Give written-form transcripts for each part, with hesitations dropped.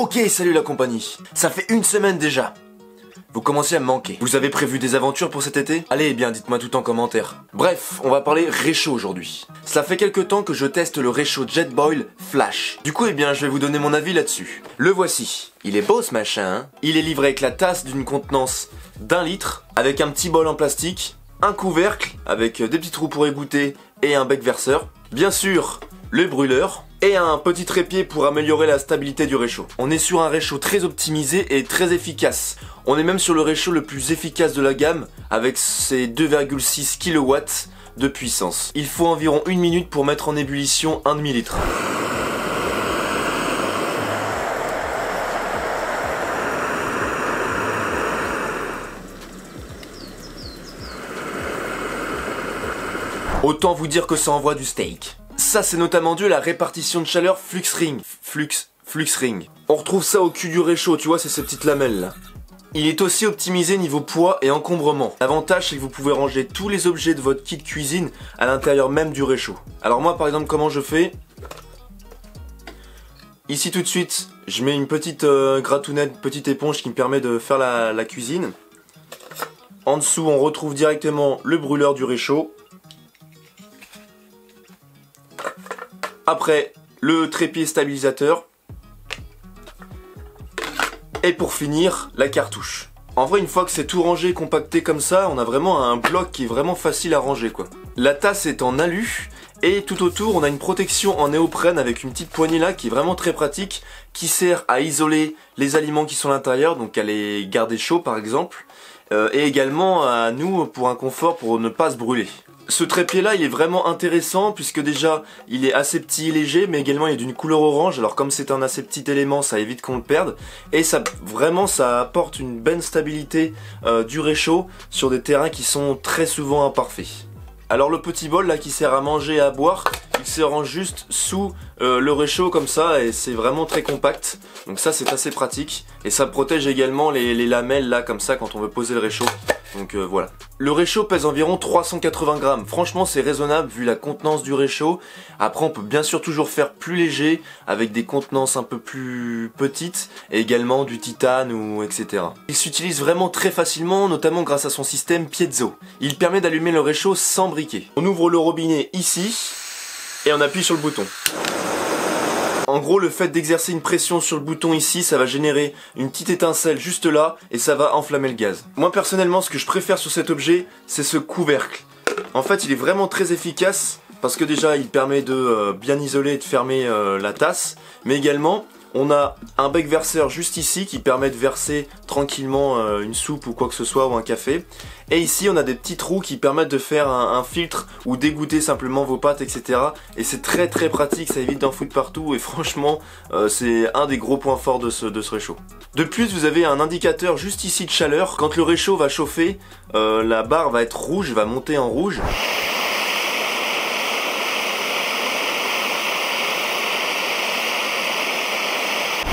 Ok, salut la compagnie. Ça fait une semaine déjà. Vous commencez à me manquer. Vous avez prévu des aventures pour cet été? Allez, eh bien, dites-moi tout en commentaire. Bref, on va parler réchaud aujourd'hui. Cela fait quelques temps que je teste le réchaud Jetboil Flash. Du coup, eh bien, je vais vous donner mon avis là-dessus. Le voici. Il est beau ce machin, hein. Il est livré avec la tasse d'une contenance d'1 litre, avec un petit bol en plastique, un couvercle avec des petits trous pour égoutter et un bec verseur. Bien sûr, le brûleur et un petit trépied pour améliorer la stabilité du réchaud. On est sur un réchaud très optimisé et très efficace. On est même sur le réchaud le plus efficace de la gamme avec ses 2,6 kW de puissance. Il faut environ 1 minute pour mettre en ébullition un demi-litre. Autant vous dire que ça envoie du steak. Ça c'est notamment dû à la répartition de chaleur FluxRing. FluxRing. On retrouve ça au cul du réchaud, tu vois, c'est ces petites lamelles là. Il est aussi optimisé niveau poids et encombrement. L'avantage c'est que vous pouvez ranger tous les objets de votre kit cuisine à l'intérieur même du réchaud. Alors moi par exemple comment je fais? Ici tout de suite je mets une petite gratounette, petite éponge qui me permet de faire la cuisine. En dessous on retrouve directement le brûleur du réchaud. Après, le trépied stabilisateur. Et pour finir, la cartouche. En vrai, une fois que c'est tout rangé et compacté comme ça, on a vraiment un bloc qui est vraiment facile à ranger, quoi. La tasse est en alu. Et tout autour, on a une protection en néoprène avec une petite poignée là qui est vraiment très pratique, qui sert à isoler les aliments qui sont à l'intérieur, donc à les garder chauds par exemple, et également à nous pour un confort pour ne pas se brûler. Ce trépied là il est vraiment intéressant puisque déjà il est assez petit et léger, mais également il est d'une couleur orange, alors comme c'est un assez petit élément ça évite qu'on le perde, et ça vraiment ça apporte une bonne stabilité du réchaud sur des terrains qui sont très souvent imparfaits. Alors le petit bol là qui sert à manger et à boire, il se range juste sous le réchaud comme ça et c'est vraiment très compact. Donc ça c'est assez pratique et ça protège également les lamelles là comme ça quand on veut poser le réchaud. Donc voilà. Le réchaud pèse environ 380 grammes. Franchement c'est raisonnable vu la contenance du réchaud. Après on peut bien sûr toujours faire plus léger avec des contenances un peu plus petites et également du titane ou etc. Il s'utilise vraiment très facilement, notamment grâce à son système piezo. Il permet d'allumer le réchaud sans briquet. On ouvre le robinet ici et on appuie sur le bouton. En gros, le fait d'exercer une pression sur le bouton ici, ça va générer une petite étincelle juste là et ça va enflammer le gaz. Moi personnellement, ce que je préfère sur cet objet, c'est ce couvercle. En fait, il est vraiment très efficace parce que déjà, il permet de bien isoler et de fermer la tasse, mais également, on a un bec verseur juste ici qui permet de verser tranquillement une soupe ou quoi que ce soit ou un café. Et ici on a des petits trous qui permettent de faire un filtre ou d'égoutter simplement vos pâtes etc. Et c'est très très pratique, ça évite d'en foutre partout et franchement c'est un des gros points forts de ce réchaud. De plus vous avez un indicateur juste ici de chaleur. Quand le réchaud va chauffer, la barre va être rouge, va monter en rouge.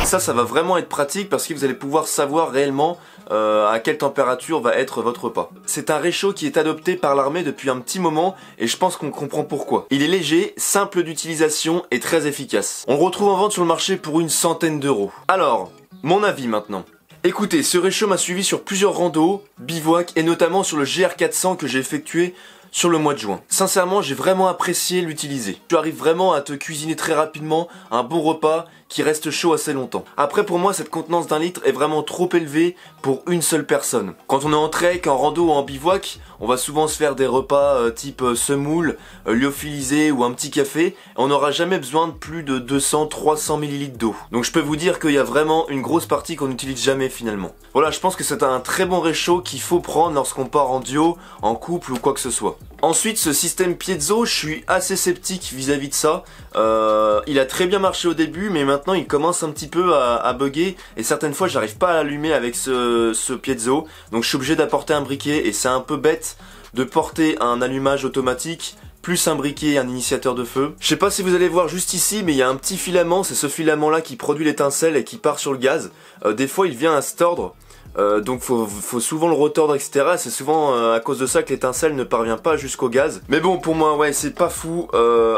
Ça va vraiment être pratique parce que vous allez pouvoir savoir réellement à quelle température va être votre repas. C'est un réchaud qui est adopté par l'armée depuis un petit moment et je pense qu'on comprend pourquoi. Il est léger, simple d'utilisation et très efficace. On le retrouve en vente sur le marché pour une centaine d'euros. Alors, mon avis maintenant. Écoutez, ce réchaud m'a suivi sur plusieurs randos, bivouacs et notamment sur le GR400 que j'ai effectué sur le mois de juin. Sincèrement, j'ai vraiment apprécié l'utiliser. Tu arrives vraiment à te cuisiner très rapidement un bon repas qui reste chaud assez longtemps. Après pour moi cette contenance d'1 litre est vraiment trop élevée pour une seule personne. Quand on est en trek, en rando ou en bivouac, on va souvent se faire des repas type semoule, lyophilisé ou un petit café, et on n'aura jamais besoin de plus de 200-300 ml d'eau. Donc je peux vous dire qu'il y a vraiment une grosse partie qu'on n'utilise jamais finalement. Voilà, je pense que c'est un très bon réchaud qu'il faut prendre lorsqu'on part en duo, en couple ou quoi que ce soit. Ensuite, ce système piezo, je suis assez sceptique vis-à-vis de ça. Il a très bien marché au début, mais maintenant il commence un petit peu à bugger et certaines fois j'arrive pas à l'allumer avec ce piezo. Donc je suis obligé d'apporter un briquet et c'est un peu bête de porter un allumage automatique plus un briquet et un initiateur de feu. Je sais pas si vous allez voir juste ici, mais il y a un petit filament, c'est ce filament là qui produit l'étincelle et qui part sur le gaz. Des fois il vient à se tordre. Donc faut souvent le retordre, etc. C'est souvent à cause de ça que l'étincelle ne parvient pas jusqu'au gaz. Mais bon, pour moi, ouais, c'est pas fou.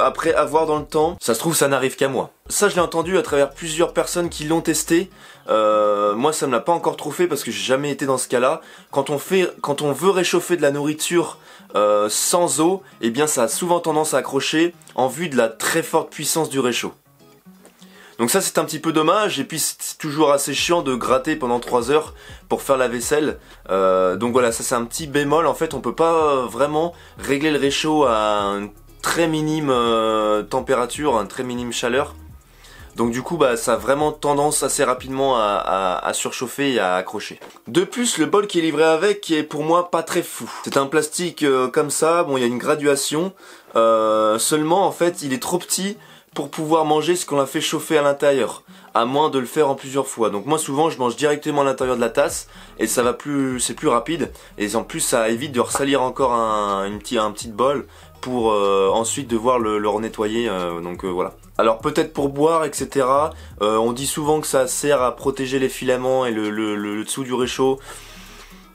Après, à voir dans le temps, ça se trouve, ça n'arrive qu'à moi. Ça, je l'ai entendu à travers plusieurs personnes qui l'ont testé. Moi, ça me l'a pas encore trop fait parce que j'ai jamais été dans ce cas-là. Quand on veut réchauffer de la nourriture sans eau, eh bien, ça a souvent tendance à accrocher en vue de la très forte puissance du réchaud. Donc ça c'est un petit peu dommage, et puis c'est toujours assez chiant de gratter pendant 3 heures pour faire la vaisselle. Donc voilà, ça c'est un petit bémol. En fait on peut pas vraiment régler le réchaud à une très minime température, une très minime chaleur. Donc du coup bah, ça a vraiment tendance assez rapidement à surchauffer et à accrocher. De plus, le bol qui est livré avec est pour moi pas très fou. C'est un plastique comme ça, bon il y a une graduation, seulement en fait il est trop petit pour pouvoir manger ce qu'on a fait chauffer à l'intérieur, à moins de le faire en plusieurs fois. Donc moi souvent je mange directement à l'intérieur de la tasse et ça va c'est plus rapide, et en plus ça évite de ressalir encore un petit bol pour ensuite devoir le renettoyer, donc voilà. Alors peut-être pour boire, etc. On dit souvent que ça sert à protéger les filaments et le dessous du réchaud.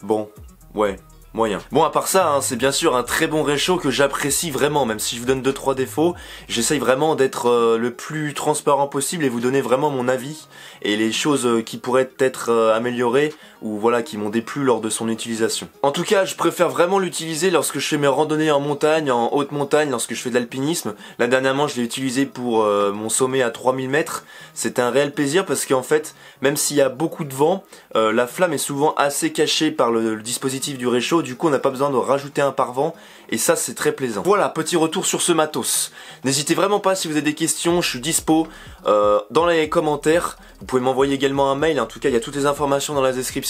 Bon, ouais, moyen. Bon, à part ça, hein, c'est bien sûr un très bon réchaud que j'apprécie vraiment, même si je vous donne 2-3 défauts. J'essaye vraiment d'être le plus transparent possible et vous donner vraiment mon avis et les choses qui pourraient être améliorées ou voilà, qui m'ont déplu lors de son utilisation. En tout cas, je préfère vraiment l'utiliser lorsque je fais mes randonnées en montagne, en haute montagne, lorsque je fais de l'alpinisme. Là dernièrement, je l'ai utilisé pour mon sommet à 3000 mètres. C'était un réel plaisir parce qu'en fait, même s'il y a beaucoup de vent, la flamme est souvent assez cachée par le dispositif du réchaud. Du coup on n'a pas besoin de rajouter un pare-vent et ça c'est très plaisant. Voilà, petit retour sur ce matos. N'hésitez vraiment pas si vous avez des questions, je suis dispo dans les commentaires. Vous pouvez m'envoyer également un mail, en tout cas il y a toutes les informations dans la description.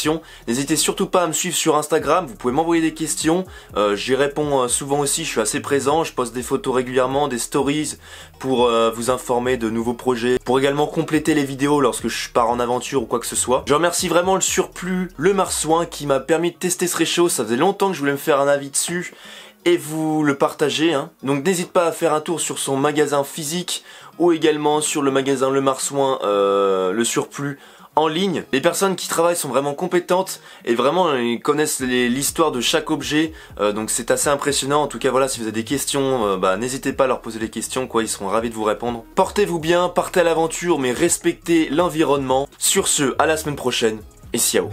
N'hésitez surtout pas à me suivre sur Instagram, vous pouvez m'envoyer des questions, j'y réponds souvent aussi, je suis assez présent, je poste des photos régulièrement, des stories pour vous informer de nouveaux projets, pour également compléter les vidéos lorsque je pars en aventure ou quoi que ce soit. Je remercie vraiment le surplus, le marsouin qui m'a permis de tester ce réchaud, ça faisait longtemps que je voulais me faire un avis dessus et vous le partager, hein. Donc n'hésite pas à faire un tour sur son magasin physique ou également sur le magasin Le Marsouin, le surplus en ligne. Les personnes qui travaillent sont vraiment compétentes et vraiment ils connaissent l'histoire de chaque objet, donc c'est assez impressionnant. En tout cas voilà, si vous avez des questions, n'hésitez pas à leur poser des questions, quoi, ils seront ravis de vous répondre. Portez-vous bien, partez à l'aventure mais respectez l'environnement. Sur ce, à la semaine prochaine et ciao.